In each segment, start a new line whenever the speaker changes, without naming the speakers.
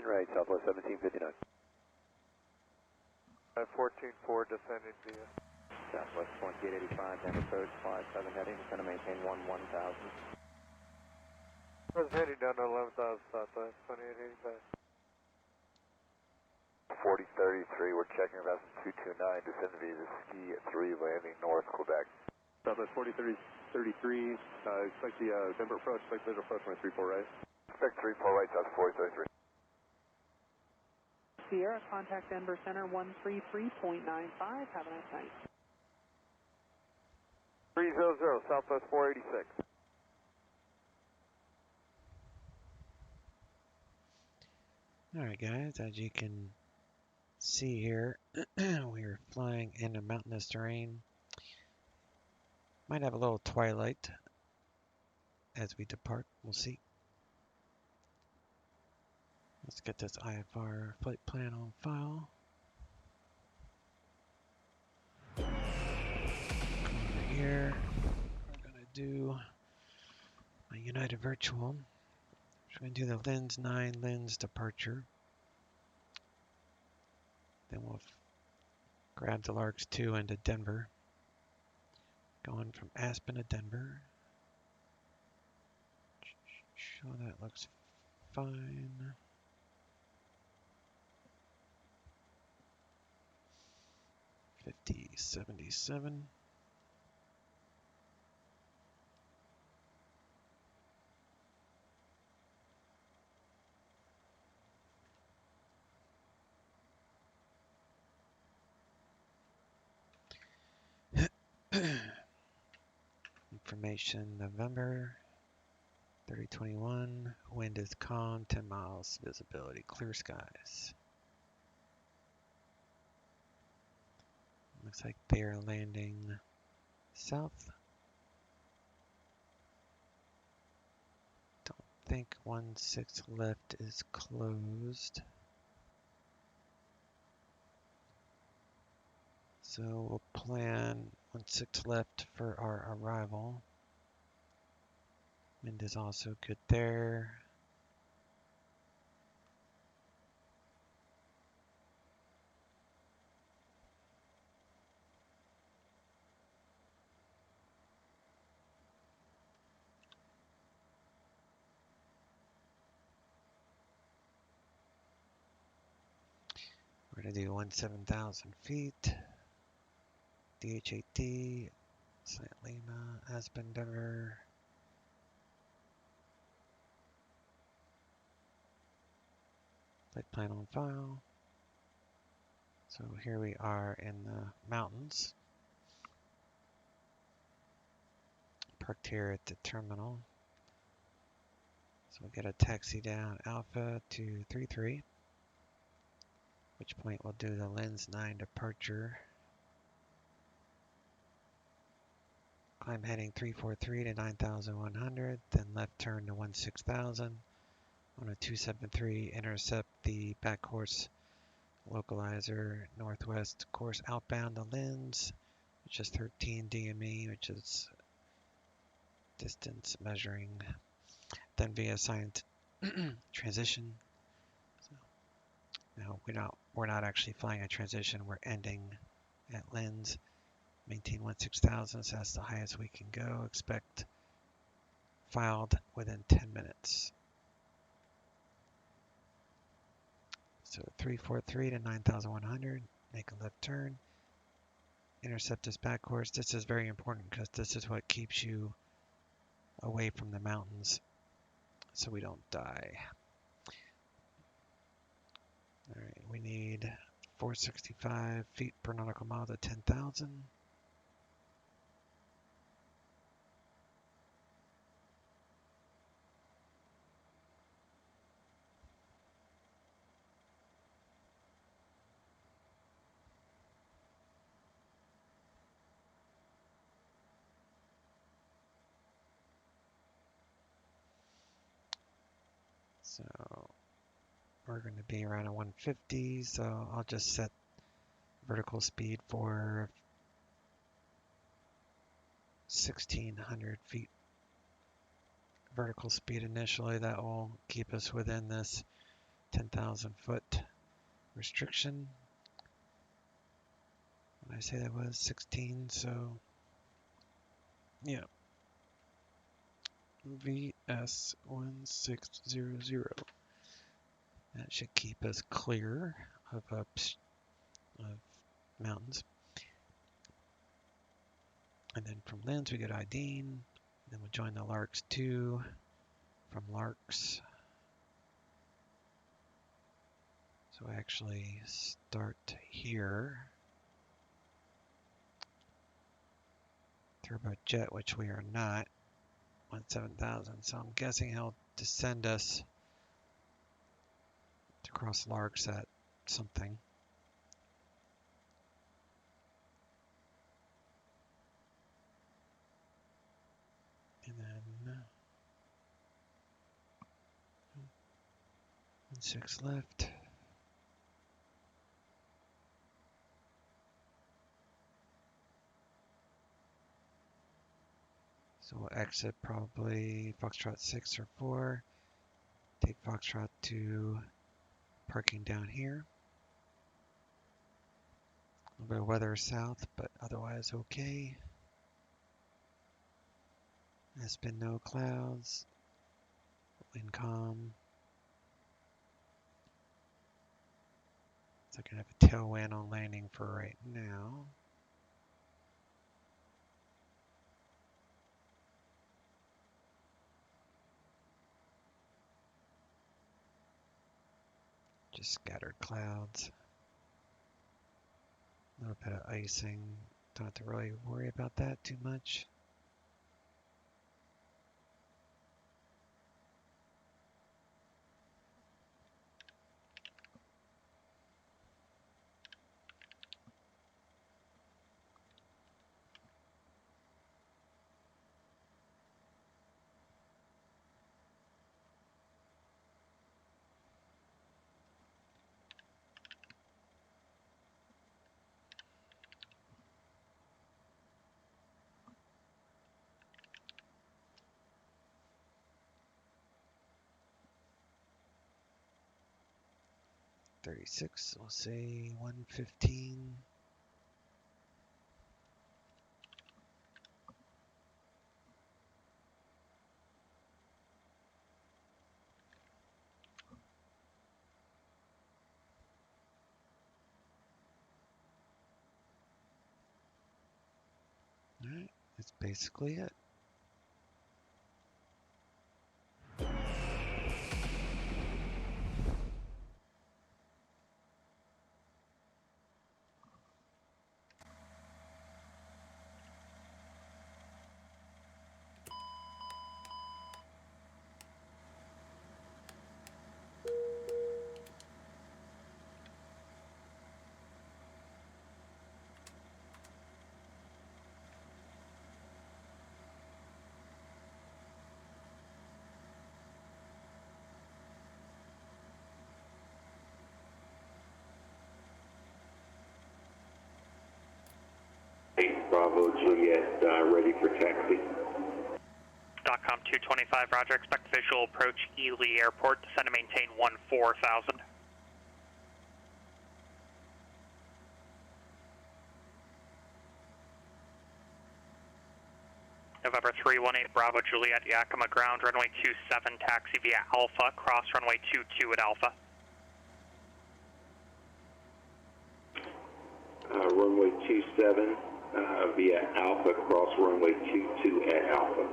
right, Southwest 1759.
14-4 descending via.
Southwest 2885, Denver approach, 57 heading, going to maintain 1000.
I was heading down to 11,000 southwest, 2885.
4033, we're checking vessel 229, descending via the ski at 3, landing north Quebec.
Southwest 4033, expect the Denver approach, expect visual approach, 34 right.
Expect 34 right, south 4033.
Sierra, contact Denver Center 133.95. Have a nice night.
300, southwest 486.
Alright guys, as you can see here, we are flying in a mountainous terrain. Might have a little twilight as we depart, we'll see. Let's get this IFR flight plan on file. Over here, we're going to do a United Virtual. We're going to do the Lens 9 lens departure. Then we'll grab the Larks 2 into Denver. Going from Aspen to Denver. Sure, that looks fine. $50.77. Information November 3021. Wind is calm, 10 miles. Visibility clear skies. Looks like they're landing south. Don't think 16 left is closed. So we'll plan 16 left for our arrival. Wind is also good there. We're going to do 17,000 feet. DHAT, St. Lima, Aspen, Denver. Flight plan on file. So here we are in the mountains. Parked here at the terminal. So we'll get a taxi down Alpha 233. Which point we'll do the Lens 9 departure. Climb heading 343 to 9,100, then left turn to 16,000. On a 273, intercept the back course localizer, northwest course outbound to Lens, which is 13 DME, which is distance measuring. Then via assigned transition. So now we're not actually flying a transition, we're ending at Lens. Maintain 16,000, so that's the highest we can go. Expect filed within 10 minutes. So 343 to 9,100, make a left turn. Intercept this back course. This is very important because this is what keeps you away from the mountains so we don't die. All right, we need 465 feet per nautical mile to 10,000. So we're going to be around a 150, so I'll just set vertical speed for 1,600 feet. Vertical speed initially, that will keep us within this 10,000 foot restriction. What did I say that was? 16, so yeah. VS1600. That should keep us clear of mountains. And then from Lens we go to Ideen. Then we'll join the Larks 2 from Larks. So I actually start here. Turbojet, which we are not, 17,000. So I'm guessing he'll descend us to cross Larks at something. And then 6 left. So we'll exit probably Foxtrot 6 or 4. Take Foxtrot to parking down here. A little bit of weather south, but otherwise okay. Aspen, no clouds. Wind calm. So I can have a tailwind on landing for right now. Just scattered clouds. A little bit of icing. Don't have to really worry about that too much. .36, we'll say 115. All right, that's basically it.
Bravo Juliet, ready for taxi.
.com 225, roger. Expect visual approach Ely Airport. Descend to maintain 14,000. November 318, Bravo Juliet, Yakima ground, runway 27, taxi via Alpha, cross runway 22 at Alpha.
Runway 27 via Alpha, cross runway 22 at Alpha.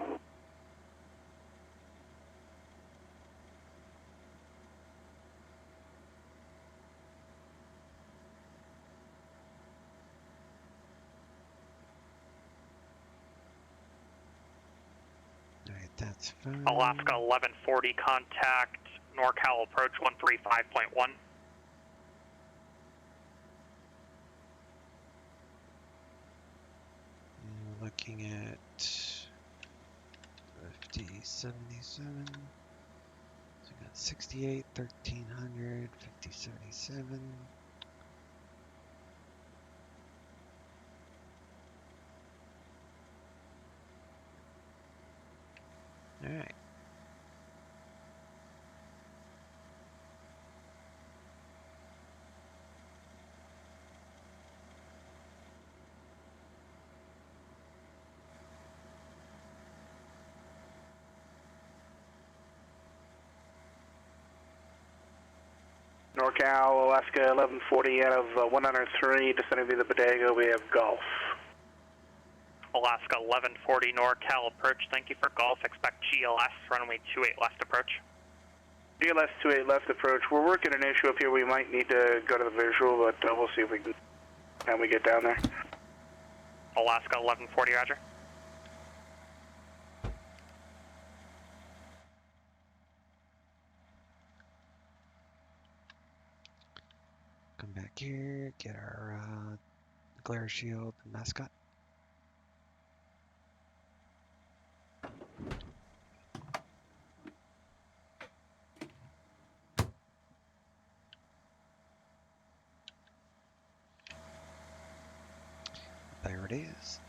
Alright, that's fine.
Alaska 1140, contact NorCal approach 135.1.
Looking at 5077. So we got 68, 1300, 5077. All right.
NorCal, Alaska 1140 out of 103, descending via the Bodega, we have Golf.
Alaska 1140 NorCal approach, thank you for Golf, expect GLS, runway 28 left approach.
GLS 28 left approach, we're working an issue up here, we might need to go to the visual, but we'll see if we can, when we get down there.
Alaska 1140, roger.
Come back here, get our glare shield and mascot. There it is.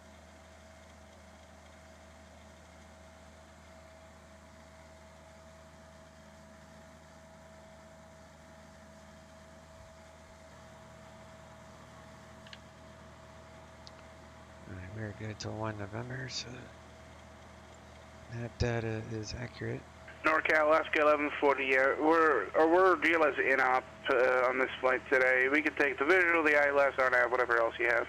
Alright, we're good till 1 November, so that data is accurate.
NorCal, Alaska 1140, yeah, we're GLS in-op on this flight today. We can take the visual, the ILS, RNAV, whatever else you have.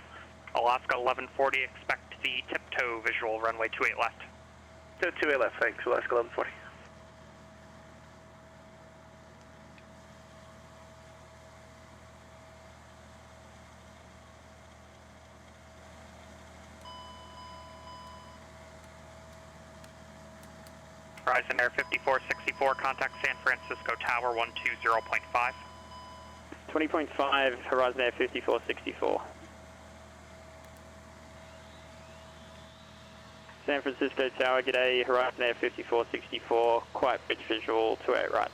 Alaska 1140, expect the tiptoe visual, runway 28 left.
28 left, thanks, Alaska 1140.
Horizon Air 5464, contact San Francisco Tower 120.5.
20.5, Horizon Air 5464. San Francisco Tower, g'day, Horizon Air 5464, quiet bridge visual, 28 right.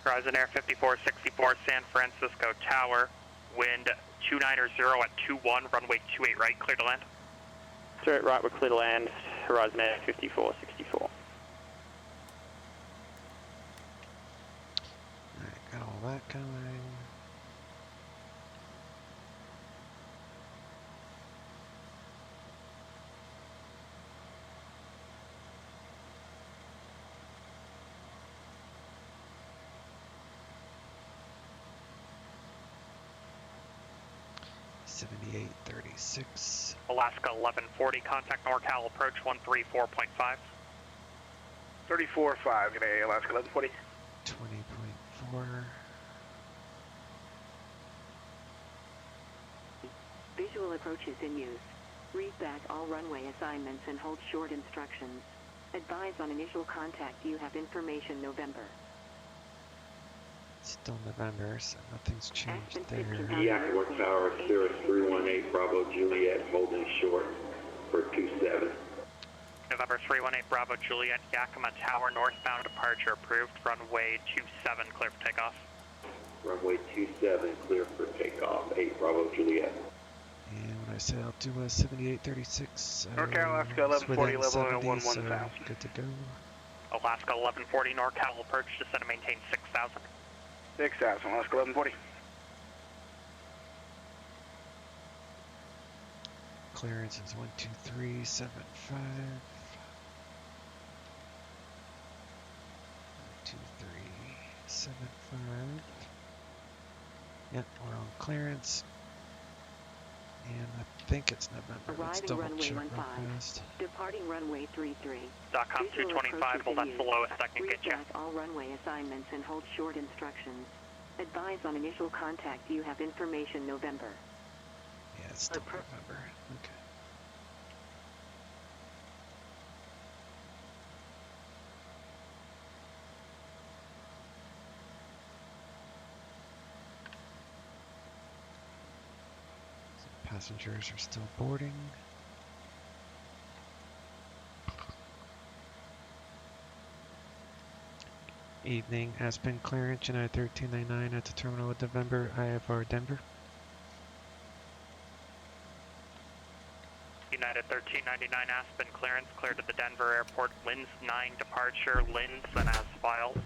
Horizon Air 5464, San Francisco Tower, wind 290 at 21, runway 28 right, clear to land.
28 right, we're clear to land, Horizon Air 5464.
Alright, got all that going. $78.36.
Alaska 1140, contact NorCal approach 134.5.
34.5, g'day, Alaska 1140.
20.4.
Visual approaches in use. Read back all runway assignments and hold short instructions. Advise on initial contact, you have information November.
Still November, so nothing's changed there.
Yakima Tower, Cirrus 318, Bravo Juliet, holding short for 27.
November 318, Bravo Juliet, Yakima Tower, northbound departure approved, runway 27, clear for takeoff.
Runway 27, clear for takeoff, 8 Bravo Juliet.
And when I say I'll do a 78.36,
NorCal, Alaska 1140, level 11,000.
Good to go.
Alaska 1140, NorCal approach, descend and maintain 6,000.
6,000, Alaska 1140.
Clearance is 12375. 12375. Yep, we're on clearance. And I think it's November. Let's
Arriving
double
runway
check
15.
real fast.
Departing runway 33.
.com 225, well that's the lowest I can get you.
Read back all runway assignments and hold short instructions. Advise on initial contact, you have information November.
Yeah, it's still November. Okay. So passengers are still boarding. Evening, Aspen clearance, United 1399 at the terminal at November, IFR Denver.
United 1399 Aspen clearance, cleared to the Denver airport, LINS 9 departure, LINS and as filed.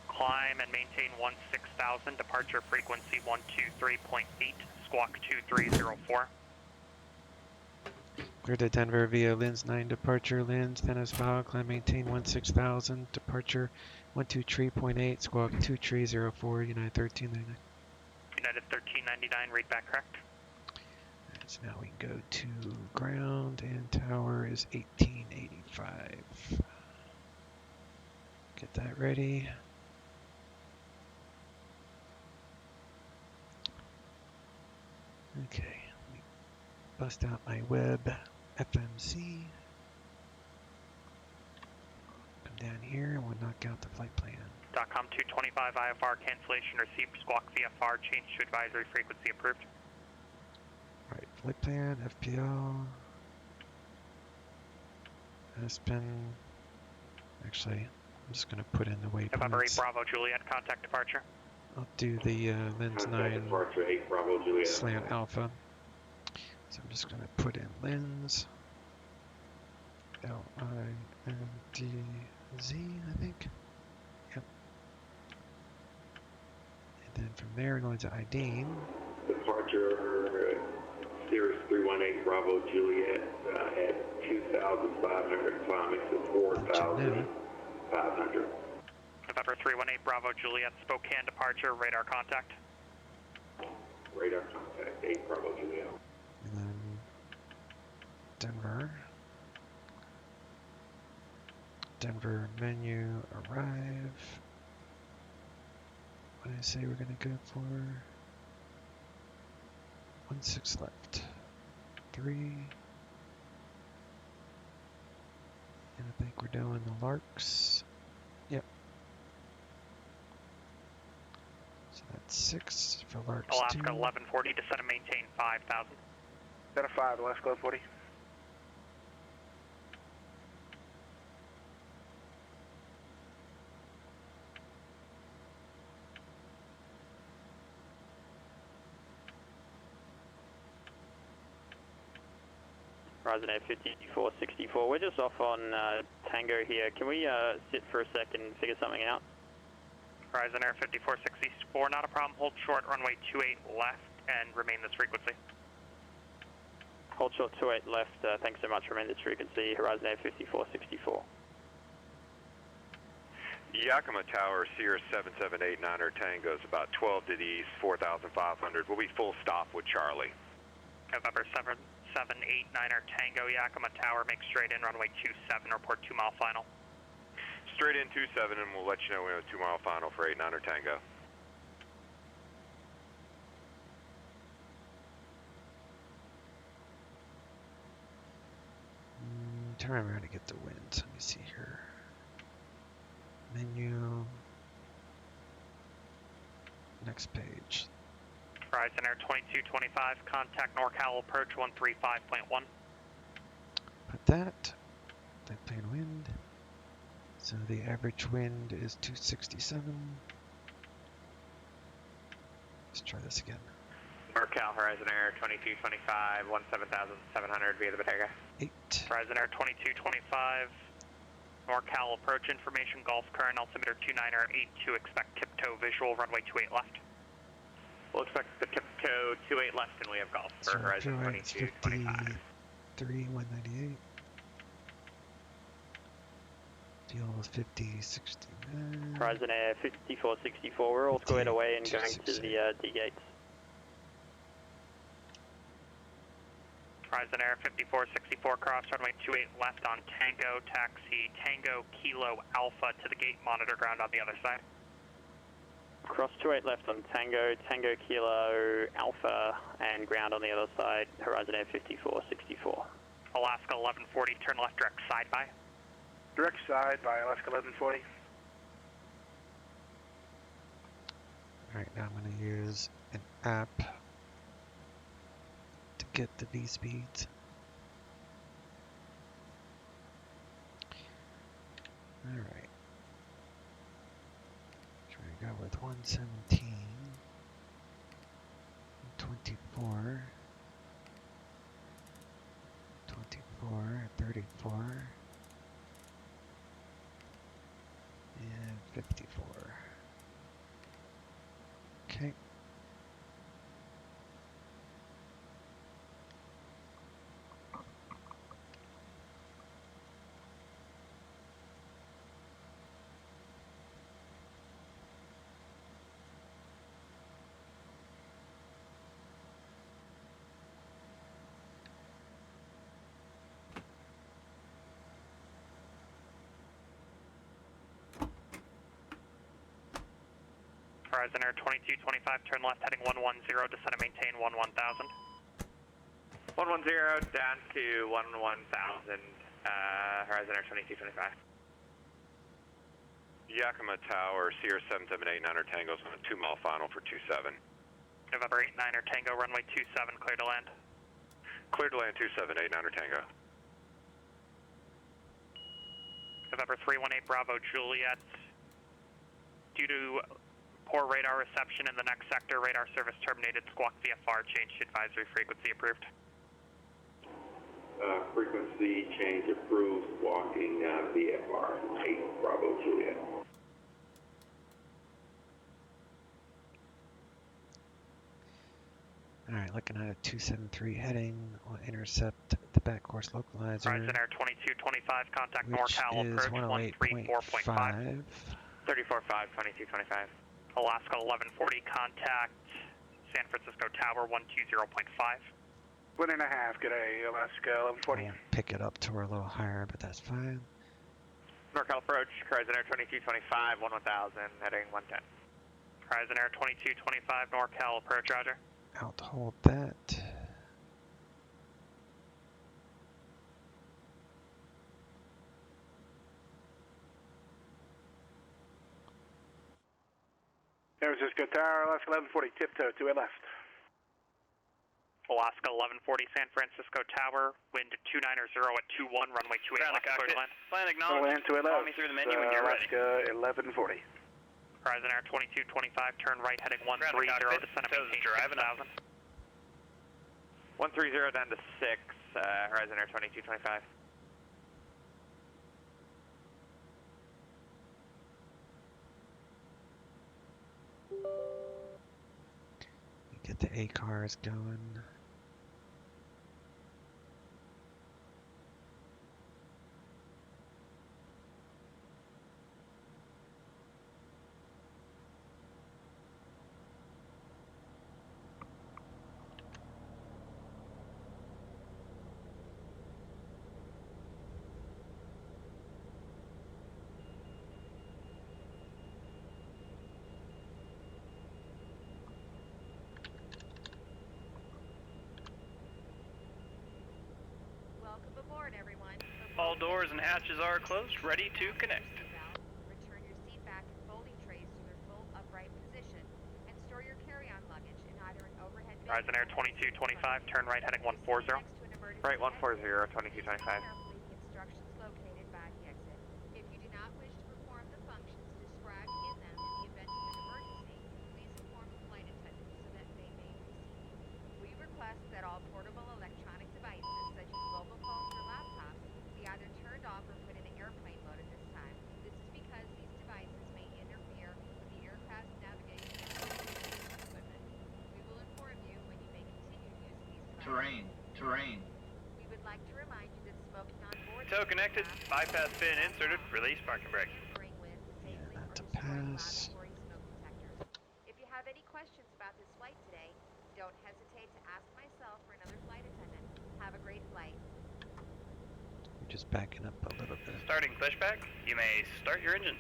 Climb and maintain 16,000, departure frequency 123.8, squawk 2304.
Clear to Denver via LINS 9 departure, LINS, then as filed, climb maintain 16,000, departure 123.8, squawk 2304, United 1399.
United 1399, read back correct.
And so now we can go to ground, and tower is 1885. Get that ready. Okay, let me bust out my web FMC. Come down here and we'll knock out the flight plan.
.com 225 IFR cancellation received. Squawk VFR change to advisory frequency approved.
Alright, flight plan, FPL, Aspen. Actually, I'm just going to put in the
November 8
waypoints.
Bravo Juliet, contact departure.
I'll do the lens 9
Departure 8 Bravo Juliet.
slant alpha. So I'm just going to put in lens LINDZ, I think. Yep. And then from there, we're going to IDEEM.
Departure Cirrus 318 Bravo Juliet at 2,500, climbing to 4,500.
November 318 Bravo Juliet, Spokane departure, radar contact.
Radar contact 8 Bravo Juliet.
And then Denver. Denver menu arrive. What did I say we're going to go for? 16 left. 3. And I think we're doing the Larks. Yep. So that's 6 for Larks.
Alaska
2.
1140, descend and maintain 5,000.
Center 5, Alaska 1140.
Horizon Air 5464, we're just off on Tango here. Can we sit for a second and figure something out?
Horizon Air 5464, not a problem. Hold short, runway 28 left, and remain this frequency.
Hold short 28 left, thanks so much, remain this frequency. Horizon Air 5464.
Yakima Tower, Sierra 7789er Tango is about 12 to the east, 4,500. We'll be full stop with Charlie.
November 7789er Tango, Yakima Tower, make straight in, runway 27, report 2 mile final.
Straight in 27, and we'll let you know when we have a 2 mile final for 89er Tango.
Turn around to get the wind. Let me see here. Menu. Next page.
Horizon Air 2225, contact NorCal approach 135.1.
Put that. Flight plan wind. So the average wind is 267. Let's try this again.
NorCal Horizon Air 2225, 17,700 via the Batega.
8.
Horizon Air 2225, NorCal approach information, Gulf current, altimeter 29er 82, expect tiptoe visual, runway 28 left. We'll expect the tiptoe 28 left, and we have Gulf for Horizon 2225.
53, 198. Fuel 50, 69.
Horizon Air 5464, we're all squared away and going to the D gates.
Horizon Air 5464, cross runway 28 left on Tango, taxi Tango Kilo Alpha to the gate, monitor ground on the other side.
Cross 28 left on Tango, Tango Kilo Alpha, and ground on the other side, Horizon Air 5464.
Alaska 1140, turn left direct side by.
Direct side by Alaska 1140.
Alright, now I'm going to use an app to get the V speeds. Alright. Try to go with 117, 24, 24, 34, and 54. Okay.
Horizon Air 2225, turn left heading 110, descend and maintain 11000.
110 down to 11000, Horizon Air 2225.
Yakima Tower, Sierra 7789er Tango's on a 2-mile final for 27.
November 89er Tango, runway 27, clear to land.
Clear to land 2789er Tango.
November 318 Bravo Juliet. Due to poor radar reception in the next sector, radar service terminated. Squawk VFR, change to advisory frequency approved.
Frequency change approved, walking VFR 8 Bravo Juliet.
Alright, looking at a 273 heading. We'll intercept the back course localizer.
Horizon Air 2225, contact
which
NorCal
is
approach
108.5.
34.5, 2225.
Alaska 1140, contact San Francisco Tower 120.5.
1.5, good day, Alaska 1140.
We'll pick it up to her a little higher, but that's fine.
NorCal approach, Horizon Air 2225, 1000, heading 110.
Horizon Air 2225, NorCal approach, roger.
Out to hold that.
San Francisco Tower, Alaska 1140, tiptoe to a left.
Alaska 1140, San Francisco Tower, wind 290 at 21, runway 28 left, clear to land.
Plan
Land
acknowledged.
to a
Call
left.
me through the menu when you're ready.
Alaska 1140.
Horizon Air 2225, turn right heading 130, descend and maintain 6000.
130 down to 6, Horizon Air 2225.
Get the A cars going.
All doors and hatches are closed, ready to connect.
Return your seat back and folding trays to their full upright position and store your carry-on luggage in either an overhead bin.
Horizon Air 2225, turn right heading 140.
Right, 140, 2225.
Instructions located by the exit. If you do not wish to perform the functions described in them in the event of an emergency, please inform the flight attendant so that they may precede you. We request that all portable electronic devices such as mobile phones or laptops be either turned off or put in airplane mode at this time. This is because these devices may interfere with the aircraft's navigation and communication equipment. We will inform you when you may continue using these devices.
Terrain.
We would like to remind you that smoking on board
Tow connected, bypass pin inserted, release parking brake.
Yeah, that's a pass.
If you have any questions about this flight today, don't hesitate to ask myself or another flight attendant. Have a great flight.
We're just backing up a little bit.
Starting pushback, you may start your engines.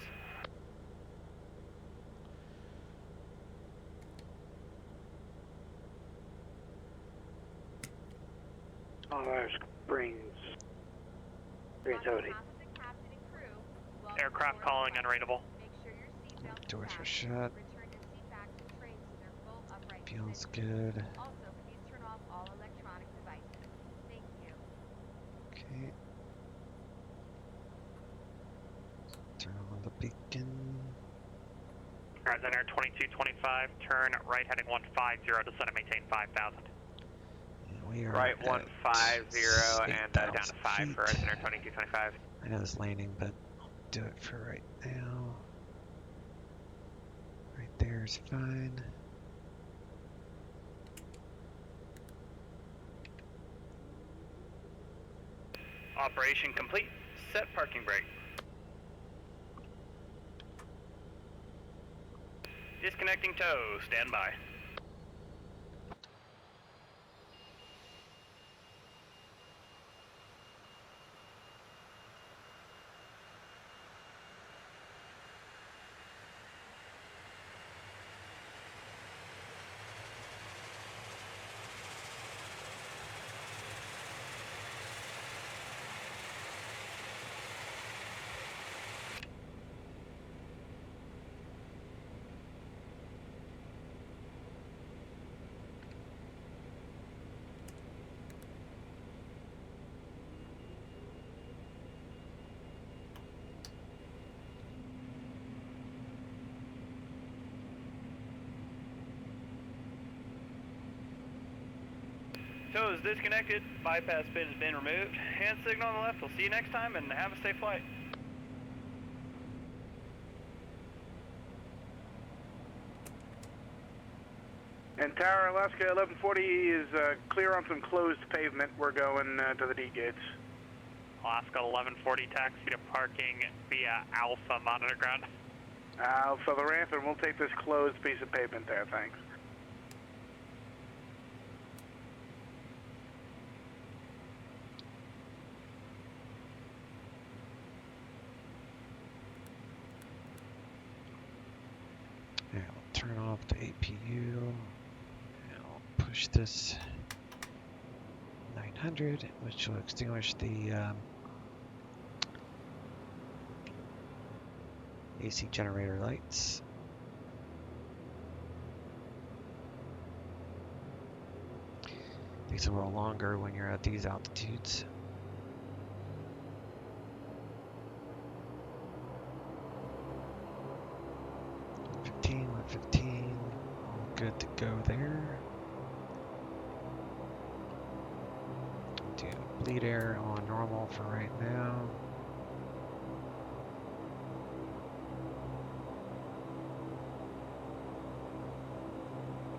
Aircraft calling unrateable.
Doors are shut. Feels good.
Also, please turn off all electronic devices. Thank you.
Okay. Turn on the beacon.
Horizon Air 2225, turn right heading 150, descend and maintain 5000.
We are
right,
at
150 and down to 5
feet.
for Horizon Air 2225.
I know this landing, but I'll do it for right now. Right there is fine.
Operation complete. Set parking brake. Disconnecting tow. Stand by.
Tow is disconnected, bypass pin has been removed. Hand signal on the left, we'll see you next time and have a safe flight.
And Tower Alaska 1140 is clear on some closed pavement. We're going to the D gates.
Alaska 1140, taxi to parking via Alpha monitor ground.
Alpha the ramp, and we'll take this closed piece of pavement there, thanks.
Yeah, we'll turn off the APU. I'll push this 900, which will extinguish the AC generator lights. Takes a little longer when you're at these altitudes. We're 15, all good to go there. Do bleed air on normal for right now.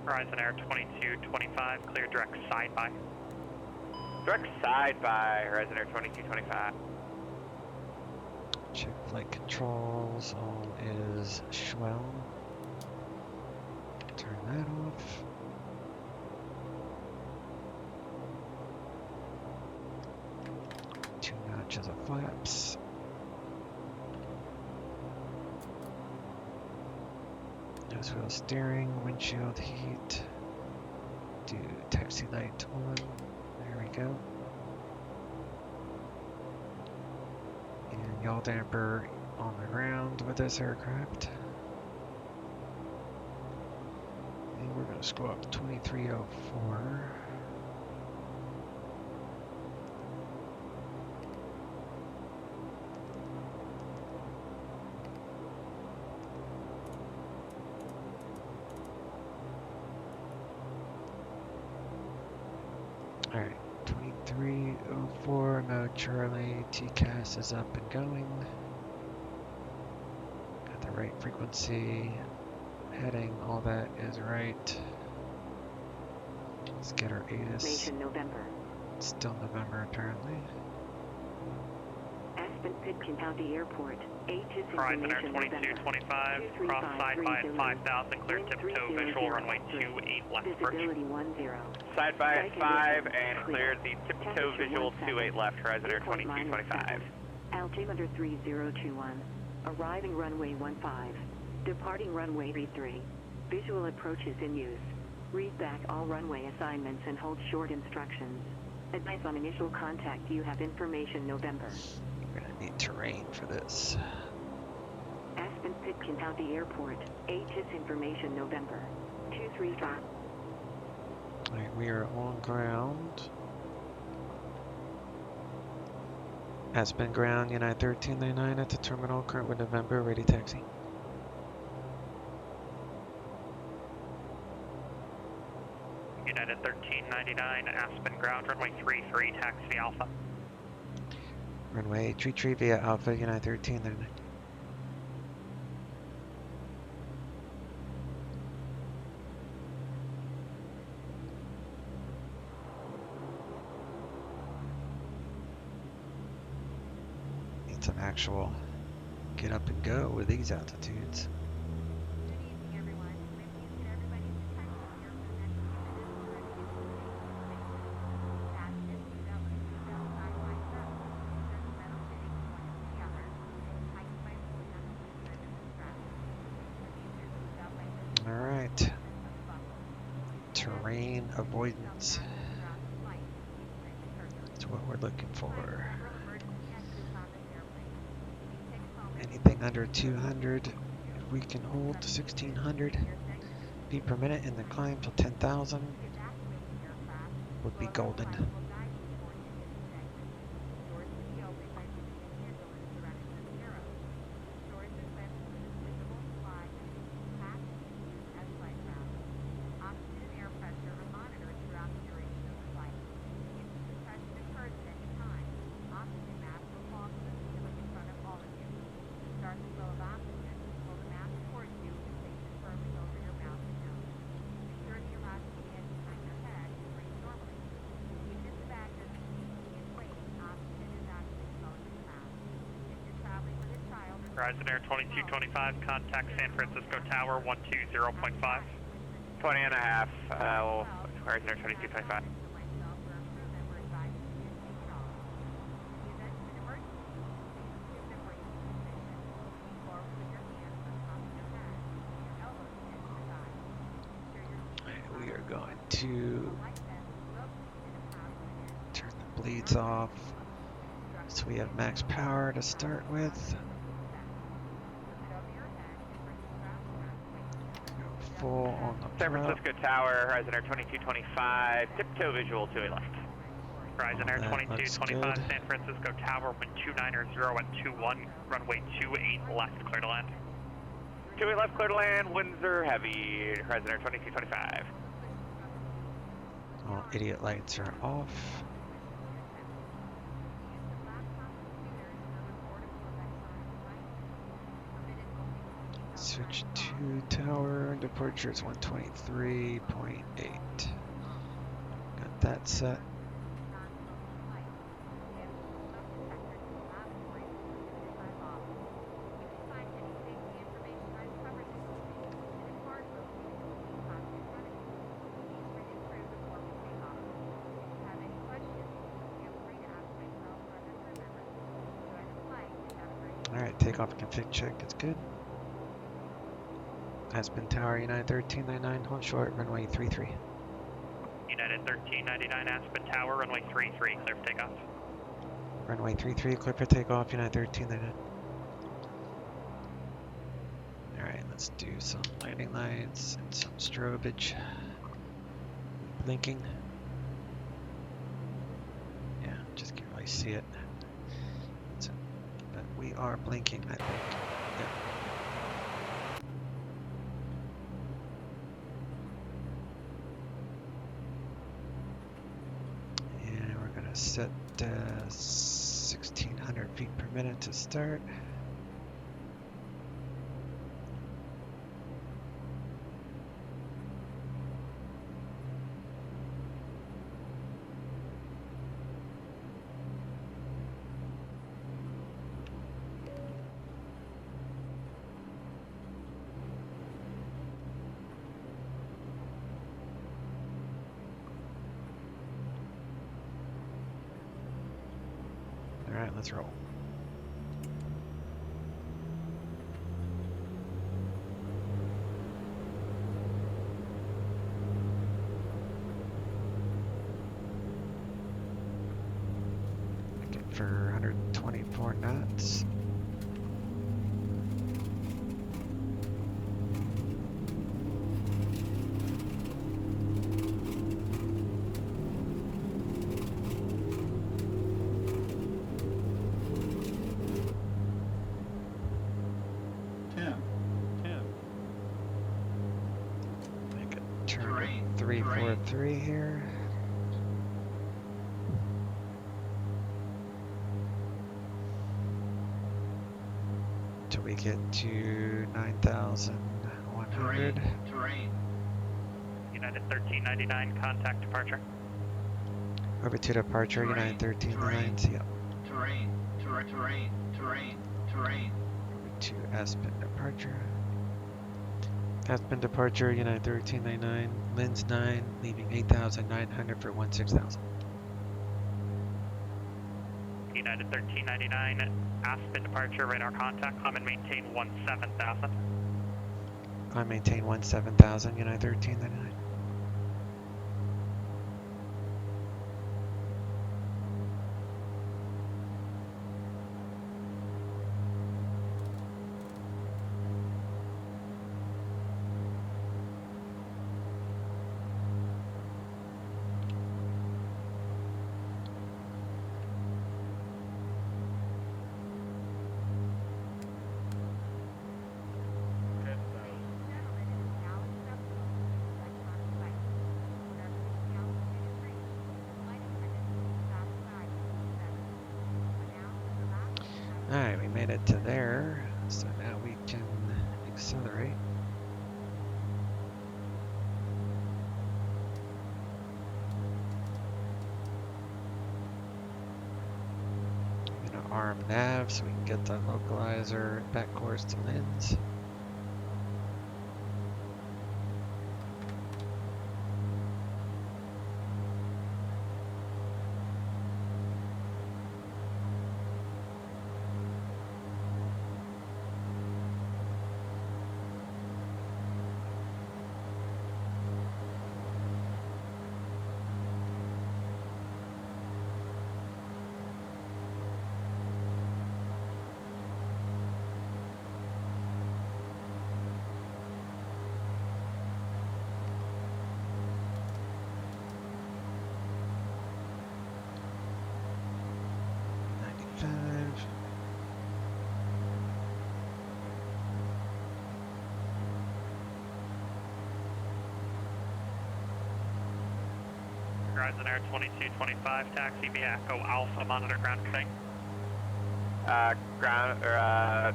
Horizon Air 2225, clear direct side by.
Direct side by Horizon Air 2225.
Check flight controls, all is swell. Turn that off. Two notches of flaps. Nose wheel steering, windshield heat. Do taxi light on. There we go. And yaw damper on the ground with this aircraft. And we're going to scroll up to 2304. Alright, 2304, mode Charlie, TCAS is up and going. Got the right frequency, heading, all that is right. Let's get our ATIS.
November.
It's still November apparently.
Aspen-Pitkin County Airport.
Horizon Air 2225, cross side by at 5000, clear tiptoe, visual runway 28 left approach.
Visibility 10.
Side by at 5 and cleared the tiptoe visual 28 left, Horizon Air 2225.
Altimeter 3021. Arriving runway 15. Departing runway 33. Visual approaches in use. Read back all runway assignments and hold short instructions. Advise on initial contact. You have information November.
We're going to need terrain for this.
Aspen-Pitkin County Airport. ATIS information November. 235.
Alright, we are on ground. Aspen ground, United 1399 at the terminal, current with November, ready taxi.
United 1399, Aspen ground, runway 33, taxi Alpha.
Runway 33 via Alpha, United 1399. Need some actual get up and go with these altitudes. Alright. Terrain avoidance. That's what we're looking for. Anything under 200, if we can hold 1600 feet per minute in the climb till 10,000, would be golden.
Horizon Air 2225, contact San Francisco Tower 120.5.
20 and a half, Horizon Air 2225.
We are going to turn the bleeds off. So we have max power to start with. Go full on the
San
prop.
Francisco Tower, Horizon Air 2225, tiptoe visual 28 left.
Horizon Air
That
2225,
looks good.
San Francisco Tower, wind 290 at 21, runway 28 left, clear to land.
28 left, clear to land, winds are heavy, Horizon Air 2225.
All idiot lights are off. Switch to tower, departure is 123.8. Got that set. Alright, takeoff config check, it's good. Aspen Tower, United 1399, hold short, runway 33.
United 1399, Aspen Tower, runway 33, clear for takeoff.
Runway 33, clear for takeoff, United 1399. Alright, let's do some landing lights and some strobage. Blinking. Yeah, just can't really see it. But we are blinking, I think. Yep. And we're gonna set 1600 feet per minute to start. All right, let's roll. Looking for 124 knots. Make a turn to 343 here. Till we get to 9,100.
United 1399, contact departure.
Over to departure, United 1399, see ya. Over to Aspen departure. Aspen departure, United 1399, Lens 9, leaving 8,900 for 16,000.
United 1399, Aspen departure, radar contact, climb and maintain 17,000.
Climb maintain 17,000, United 1399. Alright, we made it to there, so now we can accelerate. I'm gonna arm nav so we can get the localizer back course to Linz.
Horizon Air 2225, taxi via Echo Alpha, monitor ground thing.
Ground, or,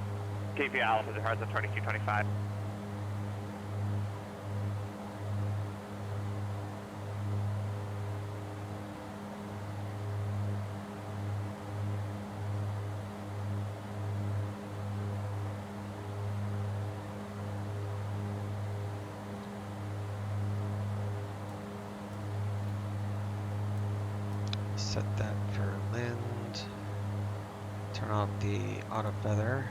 KP Alpha to Horizon 2225.
Set that for Lind. Turn off the auto feather.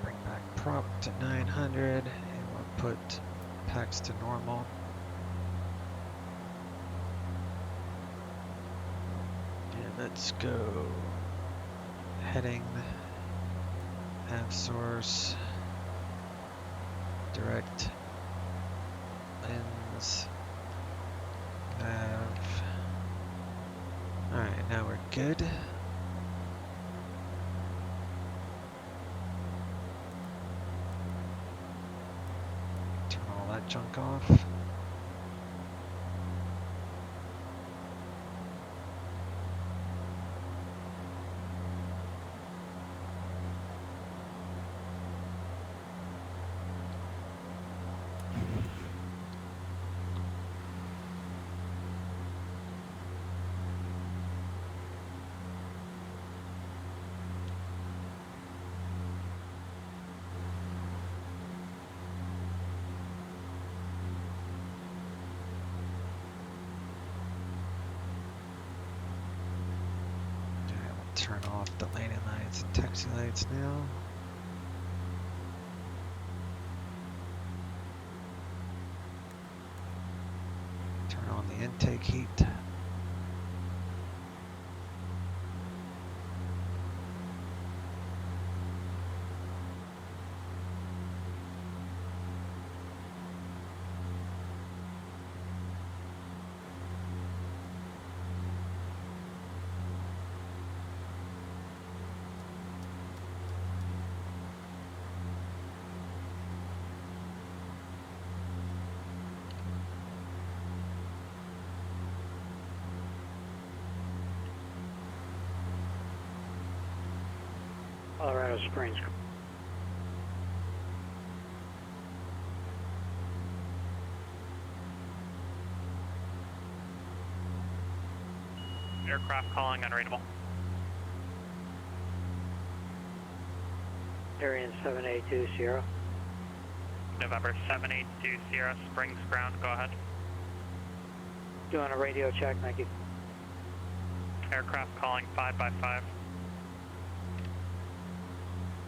Bring back prop to 900 and we'll put packs to normal. And let's go. Heading, nav source, direct. Lens, nav. Alright, now we're good. Turn all that junk off. Turn off the landing lights and taxi lights now. Turn on the intake heat.
Colorado Springs.
Aircraft calling unreadable.
Arian 7820.
November 7820, Springs ground, go ahead.
Doing a radio check, thank you.
Aircraft calling 5x5.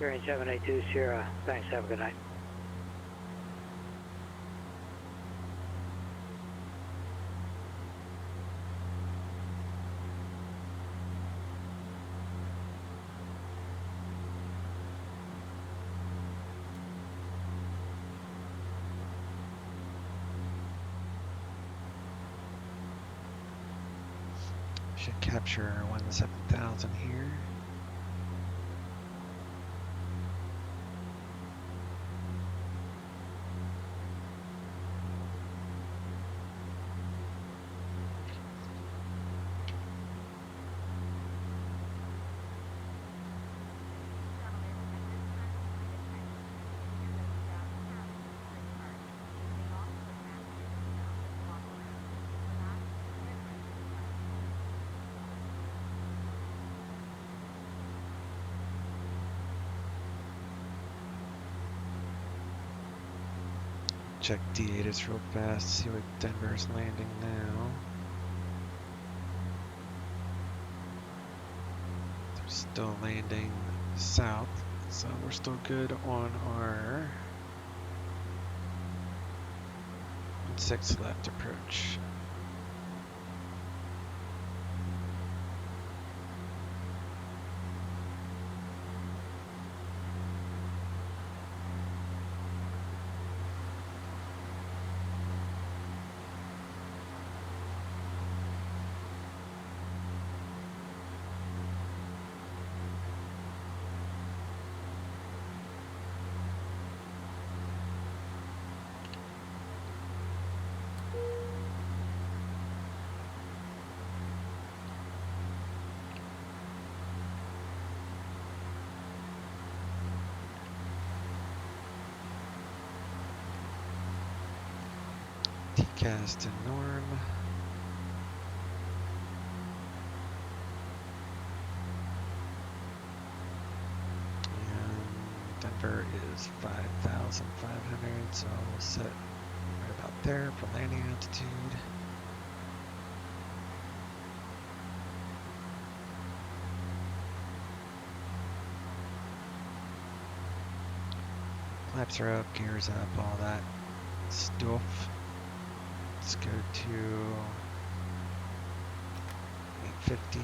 Arian 7820, thanks, have a good night.
Should capture 17,000 here. Check D8 real fast, see where Denver's landing now. They're still landing south, so we're still good on our 6 left approach. TCAS to norm. And Denver is 5,500, so we'll set right about there for landing altitude. Flaps are up, gears up, all that stuff. Let's go to 850.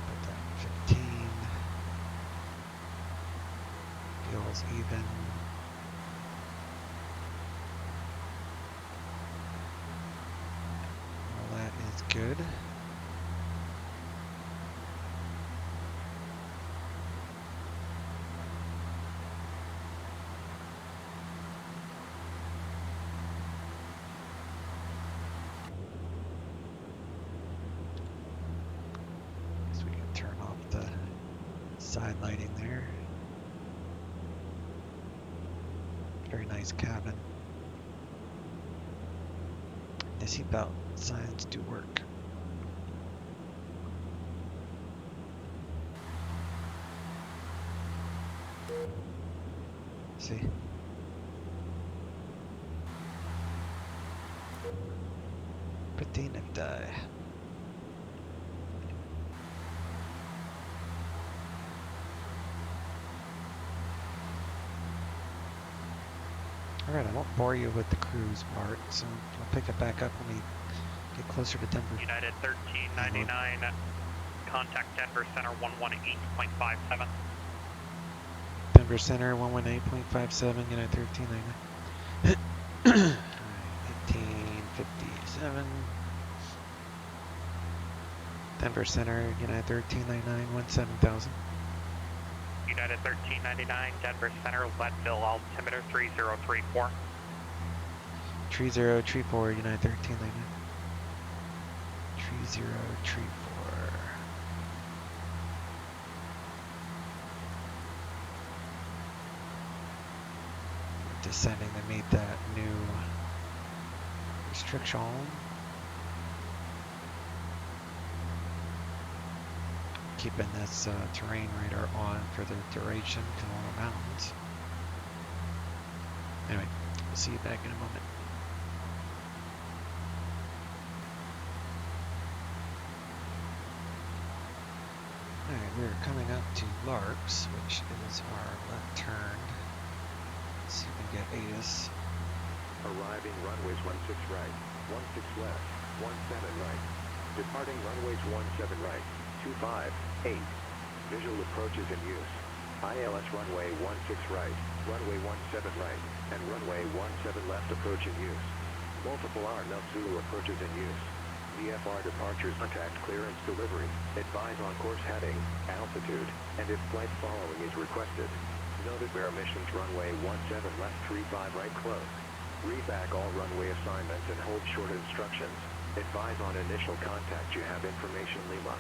Put that 15. Feels even. Good. So we can turn off the side lighting there. Very nice cabin. The seatbelt signs do work. See? Pretty necktie. Alright, I won't bore you with the cruise part, so I'll pick it back up when we get closer to Denver.
United 1399, contact Denver Center 118.57.
Denver Center 118.57, United 1399. 1857. Denver Center, United 1399, 17,000.
United 1399, Denver Center, Leadville, altimeter 3034.
3034, United 1399. 3034. Descending to meet that new restriction. Keeping this terrain radar on for the duration to all the mountains. Anyway, we'll see you back in a moment. Alright, we're coming up to Larks, which is our left turn. Let's see if we can get ATIS.
Arriving runways 16 right, 16 left, 17 right. Departing runways 17 right, 258. Visual approaches in use. ILS runway 16 right, runway 17 right, and runway 17 left approach in use. Multiple R-Nut Zulu approaches in use. VFR departures, contact clearance delivery, advise on course heading, altitude, and if flight following is requested. Noted bear missions runway 17 left 35 right close. Read back all runway assignments and hold short instructions. Advise on initial contact. You have information Lima.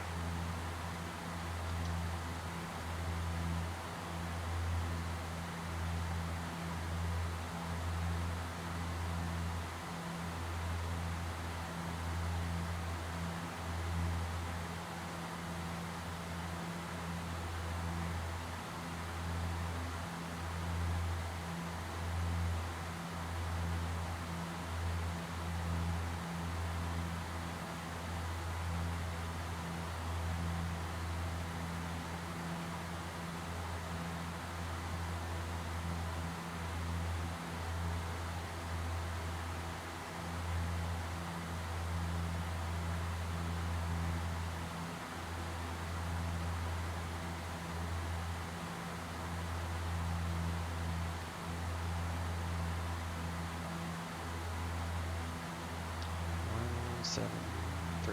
173.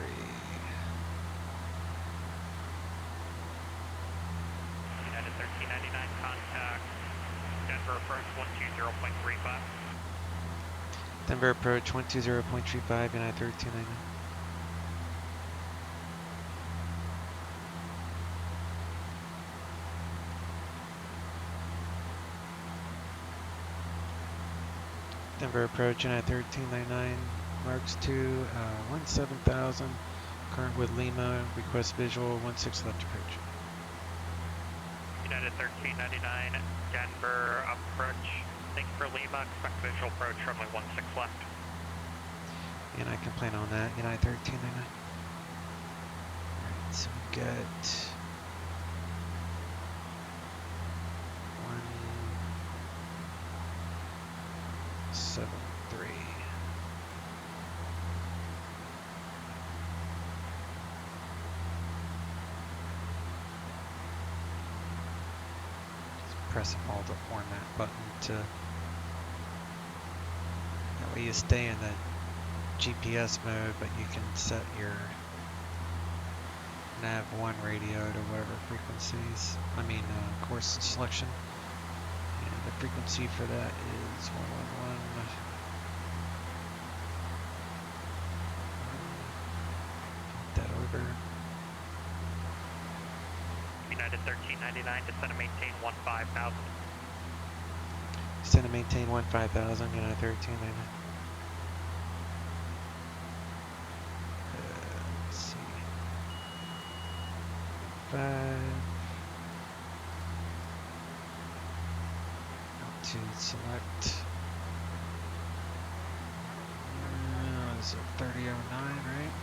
United 1399, contact Denver approach 120.35.
Denver approach 120.35, United 1399. Denver approach, United 1399, marks 2, 17,000, current with Lima, request visual, 16 left approach.
United 1399, Denver approach, thank you for Lima, expect visual approach, runway 16 left.
And I can plan on that, United 1399. Alright, so we got 173. Just press and hold the format button to, that way you stay in the GPS mode, but you can set your nav 1 radio to whatever frequencies, course selection. And the frequency for that is 111. Flip that over.
United 1399, descend and maintain 15,000.
Descend and maintain 15,000, United 1399. Let's see. 5. Altitude select. Is it 3009, right?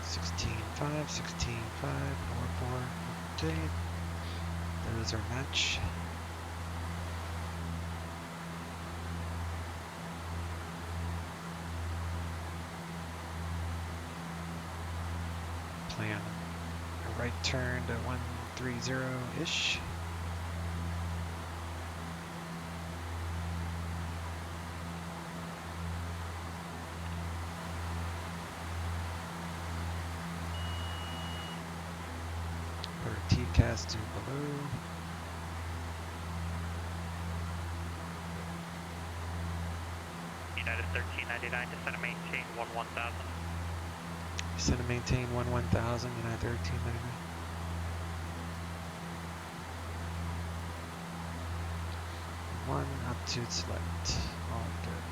$16.5, $16.5, more, okay. Those are match. Plan a right turn to 130-ish. Put our TCAS to below.
United 1399, descend and maintain 11,000.
Descend and maintain 11,000, United 1399. One altitude select, all good.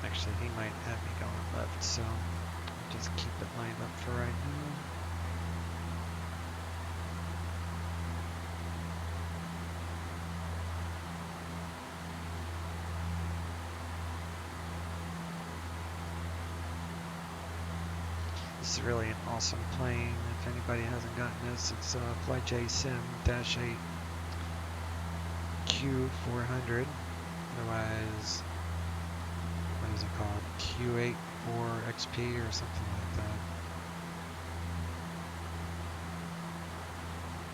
Actually, he might have me going left, so I'll just keep it lined up for right now. This is really an awesome plane. If anybody hasn't gotten this, it's FlyJSim -8 Q400. Otherwise, what is it called? Q4XP or something like that.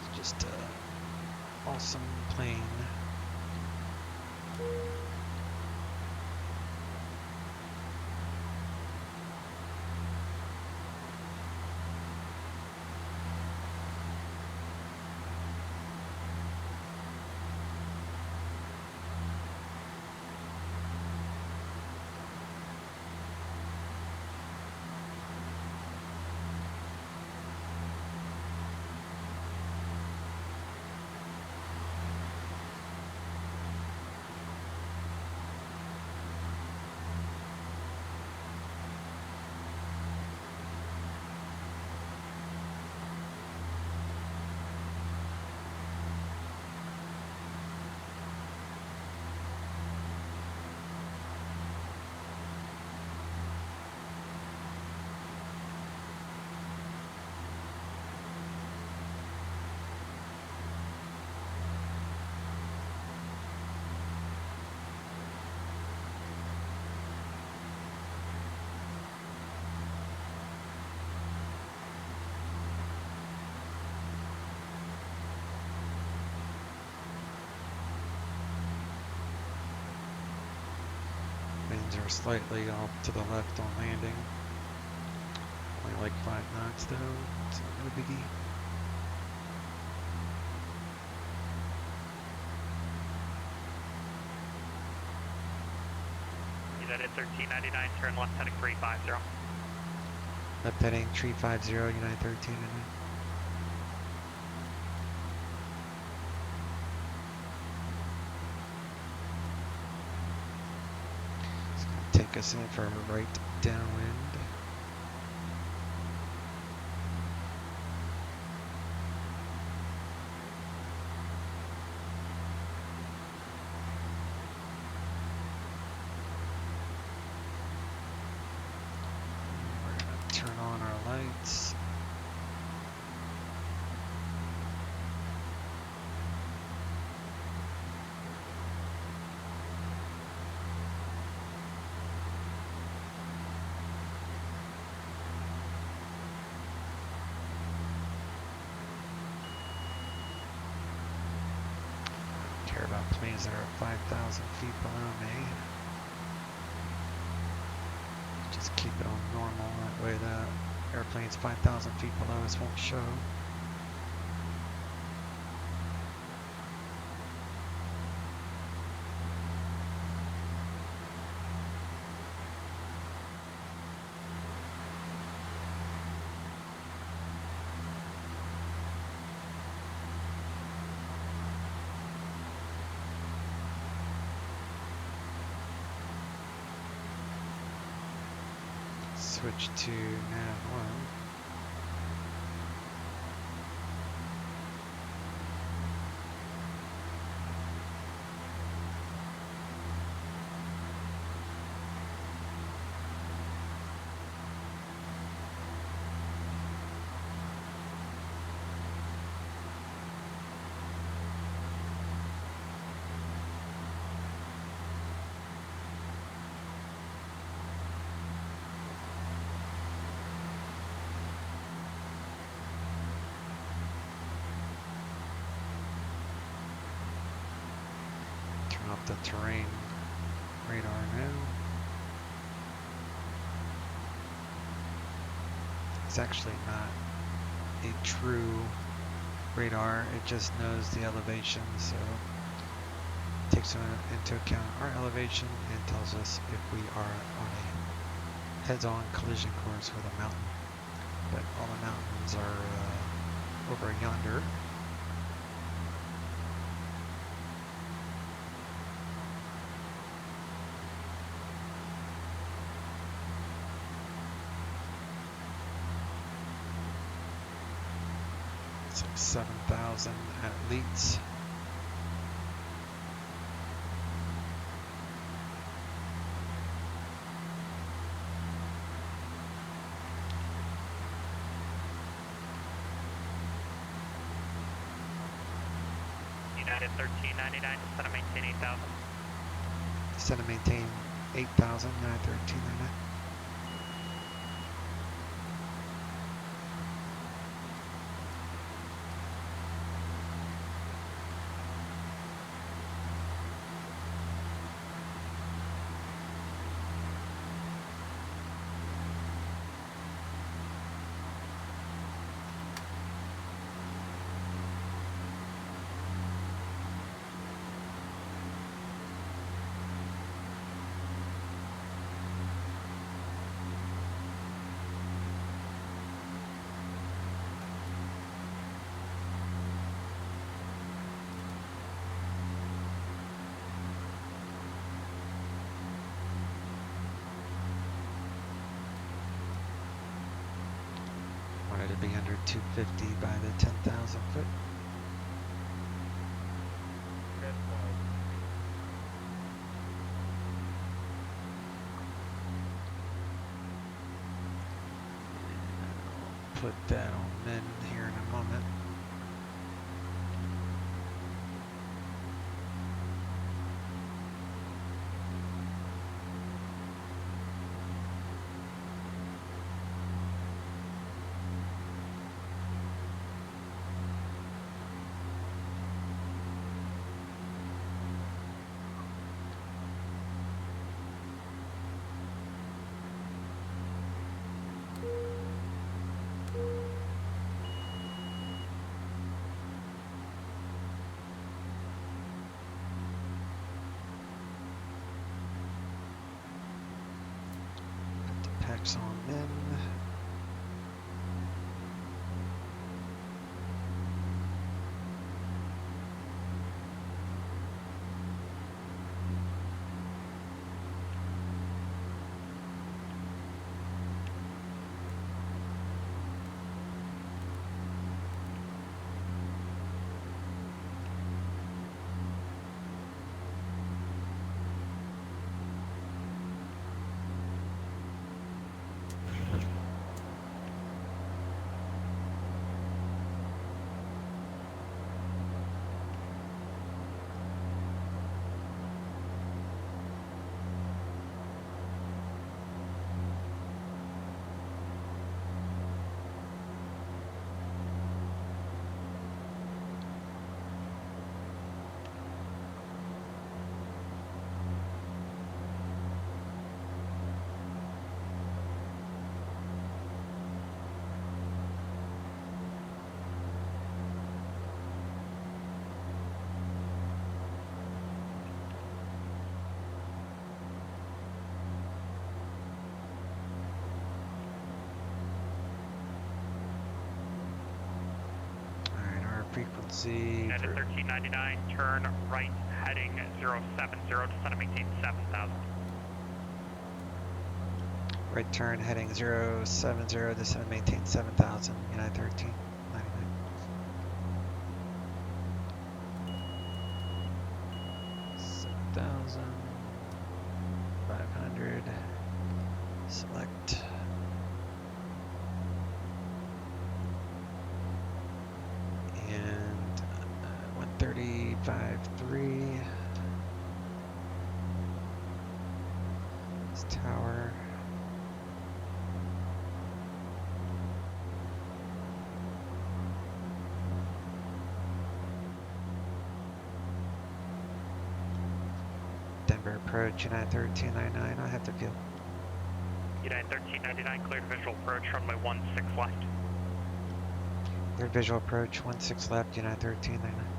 It's just an awesome plane. winds are slightly off to the left on landing. Only like 5 knots though, so no biggie.
United 1399, turn left heading 350.
Left heading 350, United 1399. It's going to take us in for a right downwind. Turn on our lights. Care about planes that are 5,000 feet below me. Just keep it on normal, that way the airplanes 5,000 feet below us won't show. Switch to nav 1. Off the terrain radar now. It's actually not a true radar, it just knows the elevation, so it takes into account our elevation and tells us if we are on a heads-on collision course with a mountain. But all the mountains are over yonder. It's like 7,000 at least.
United 1399, descend and maintain 8,000.
Descend and maintain 8,000, United 1399. Wanted to be under 250 by the 10,000 foot. Put that on min here in a moment. Flaps on in. Frequency.
United 1399, turn right heading 070, descend and maintain 7000.
Right turn heading 070, descend and maintain 7000. United 1399. 7,500. Select. And 135.3. This tower. Denver approach, United 1399. I have to feel.
United 1399, cleared visual approach, runway 16 left.
Cleared visual approach, 16 left, United 1399.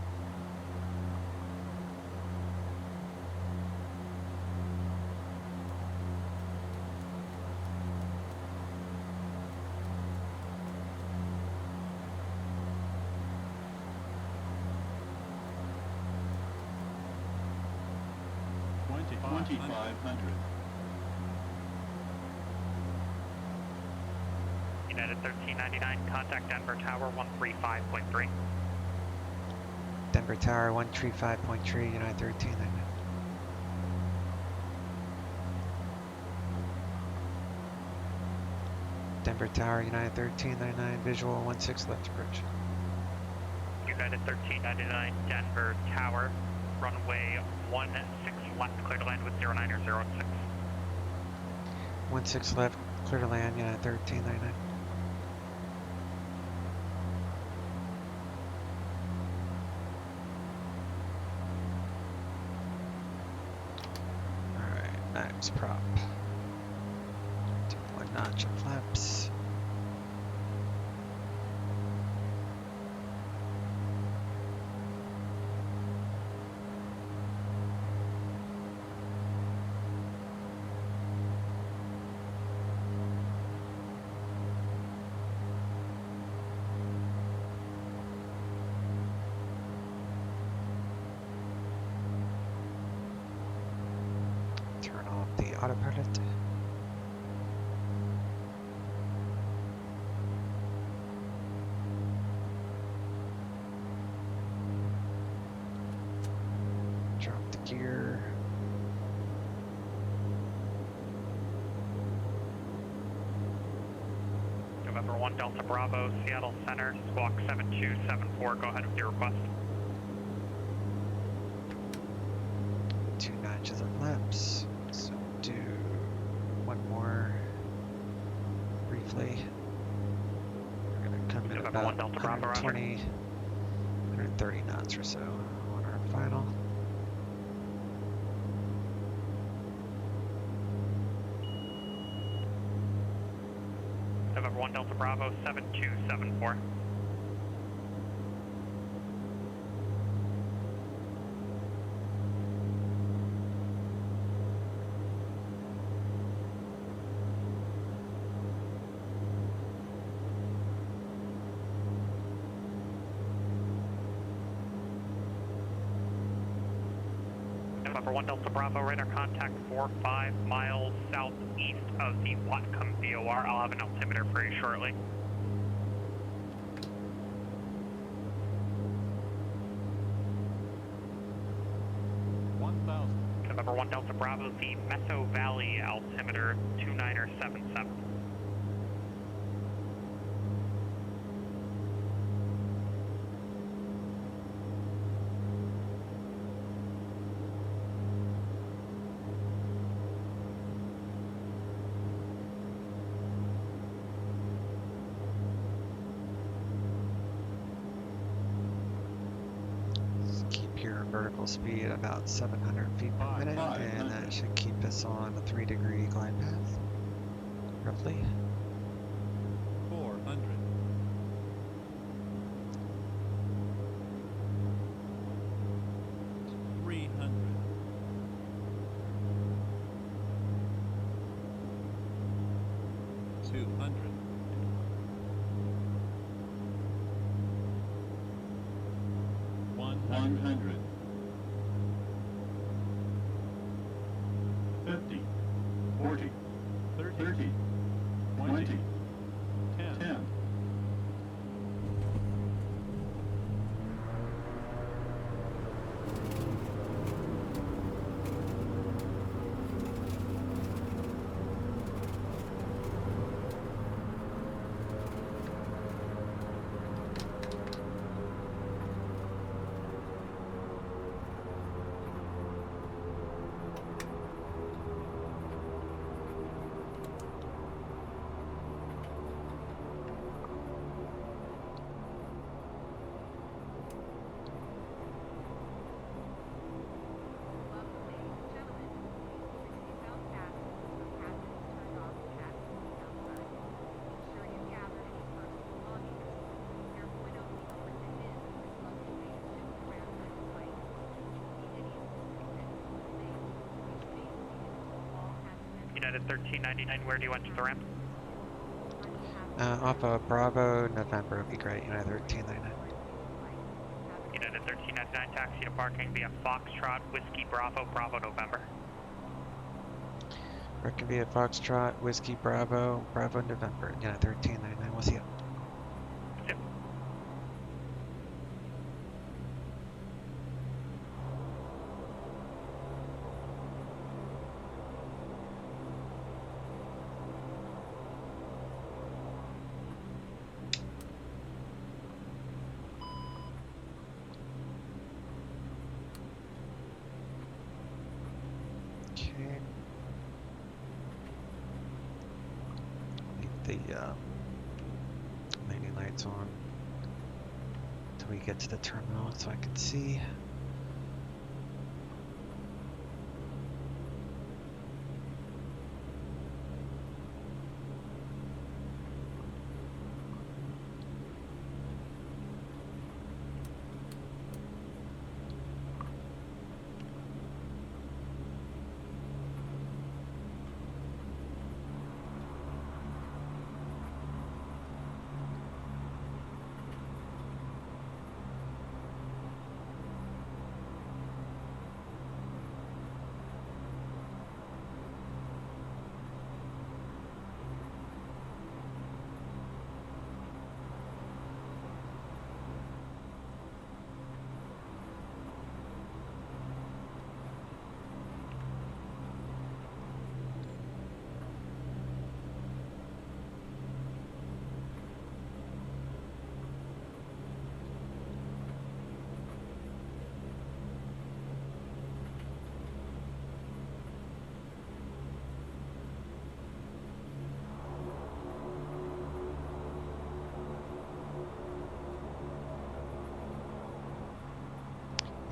United 1399, contact Denver Tower 135.3.
Denver Tower 135.3, United 1399. Denver Tower, United 1399, visual 16 left approach.
United 1399, Denver Tower, runway 16 left, clear to land with 09 or 06.
16 left, clear to land, United 1399. Alright, max prop. Do 1 notch of flaps. Turn off the autopilot. Drop the gear.
November 1 Delta Bravo, Seattle Center, squawk 7274, go ahead with your request.
2 notches of flaps. So do 1 more briefly. We're going to come in about 120, 130 knots or so on our final.
November 1 Delta Bravo, 7274. November 1 Delta Bravo, radar contact 45 miles southeast of the Whatcom VOR. I'll have an altimeter for you shortly. November 1 Delta Bravo, the Meadow Valley altimeter 2977.
Vertical speed at about 700 feet per minute, and that should keep us on a 3-degree glide path, roughly.
400. 300. 200. 100. 50, 40, 30, 20, 10. United 1399, where do you enter the ramp?
Off of Bravo, November would be great, United 1399.
United 1399, taxi to parking via Foxtrot, Whiskey Bravo, Bravo November.
Parking via Foxtrot, Whiskey Bravo, Bravo November, United 1399, we'll see you. Leave the landing lights on until we get to the terminal so I can see.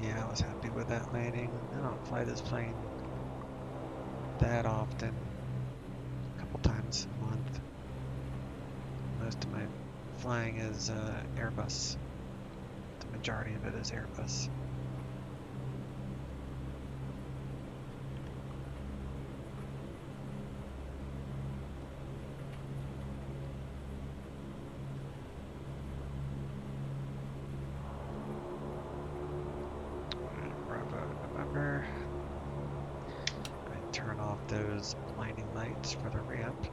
Yeah, I was happy with that landing. I don't fly this plane that often, a couple times a month. Most of my flying is Airbus. The majority of it is Airbus. Bravo, November. those blinding lights for the ramp.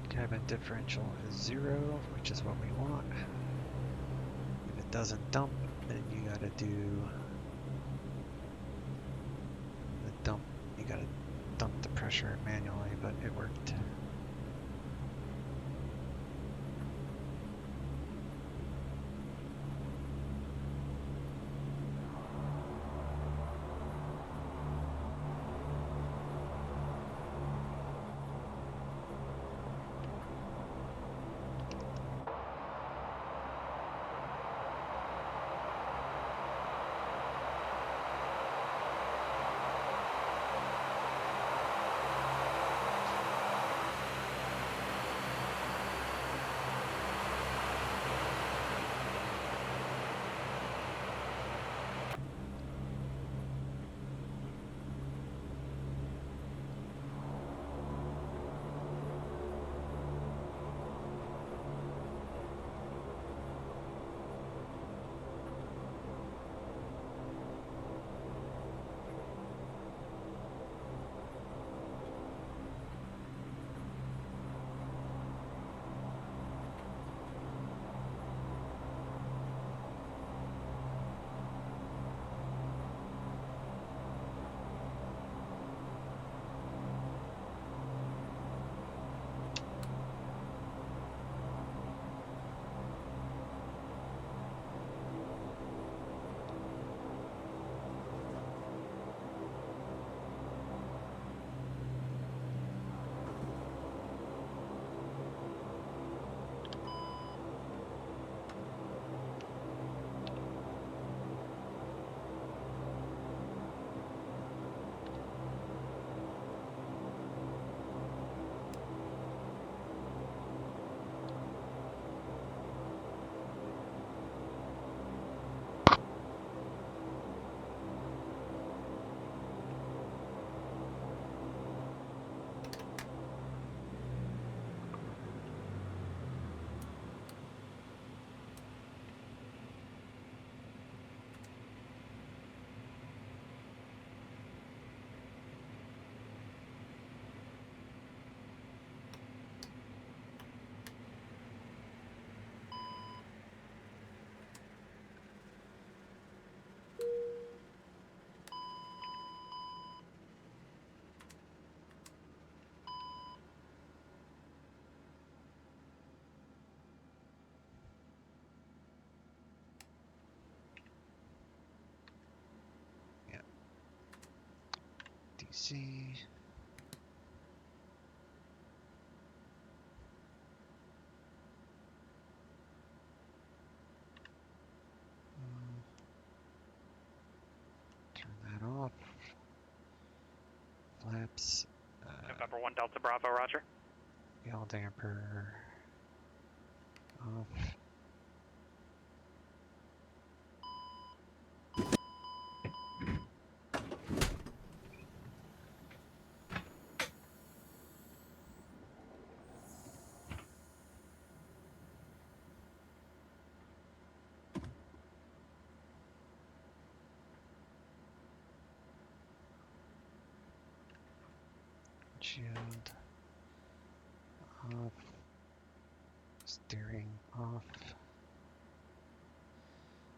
Cabin differential is 0, which is what we want. If it doesn't dump, then you gotta do the dump. You gotta dump the pressure manually, but it worked. DC. Turn that off. Flaps.
November 1 Delta Bravo, roger.
Yaw damper off. Shield off, steering off,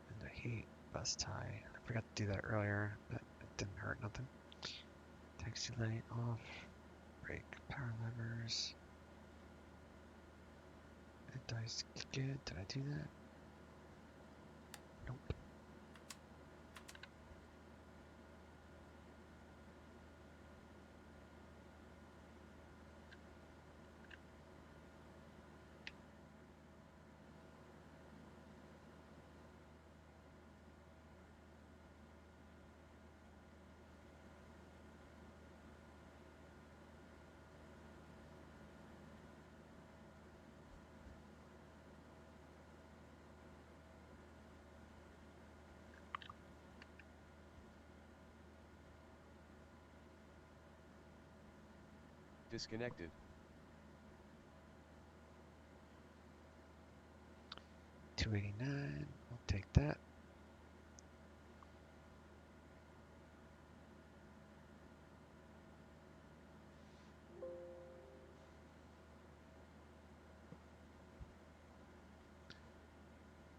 and the heat bus tie. I forgot to do that earlier, but it didn't hurt nothing. Taxi light off, brake, power levers, anti-skid. Did I do that? Nope.
disconnected.
$289, we'll take that.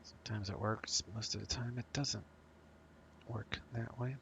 Sometimes it works, most of the time it doesn't work that way.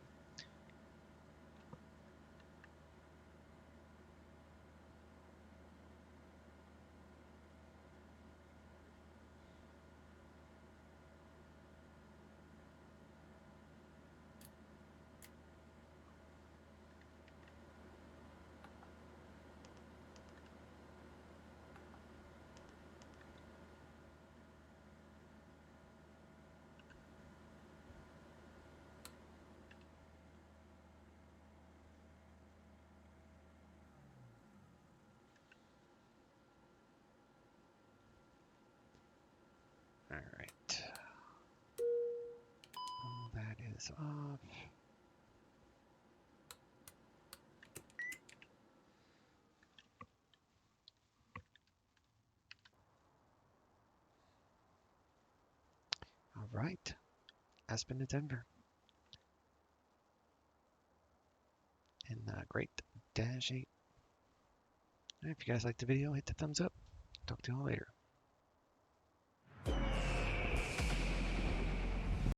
All right. All that is off. All right. Aspen to Denver. In great Dash 8. If you guys liked the video, hit the thumbs up. Talk to you all later.